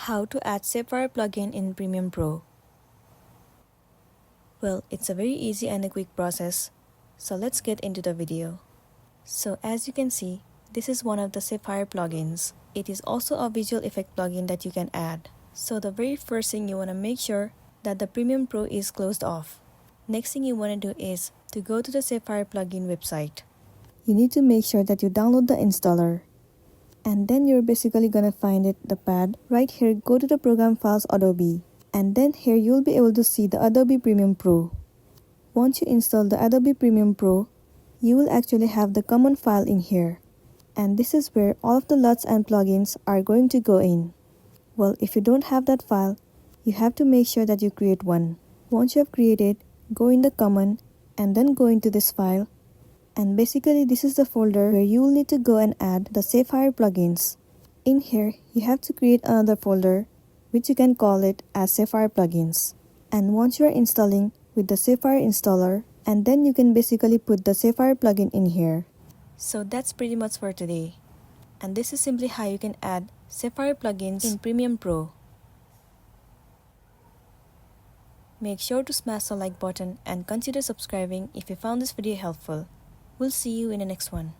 How to add Sapphire plugin in Premium Pro. Well, it's a very easy and a quick process, so let's get into the video. So as you can see, this is one of the Sapphire plugins. It is also a visual effect plugin that you can add. So the very first thing you want to make sure that the Premium Pro is closed off. Next thing you want to do is to go to the Sapphire plugin website. You need to make sure that you download the installer. And then you're basically gonna find it, the pad. Right here, go to the program files Adobe. And then here you'll be able to see the Adobe Premium Pro. Once you install the Adobe Premium Pro, you will actually have the common file in here. And this is where all of the LUTs and plugins are going to go in. Well, if you don't have that file, you have to make sure that you create one. Once you have created, go in the common and then go into this file. And basically this is the folder where you will need to go and add the Sapphire plugins. In here, you have to create another folder which you can call it as Sapphire plugins. And once you are installing with the Sapphire installer, and then you can basically put the Sapphire plugin in here. So that's pretty much for today. And this is simply how you can add Sapphire plugins in Premium Pro. Make sure to smash the like button and consider subscribing if you found this video helpful. We'll see you in the next one.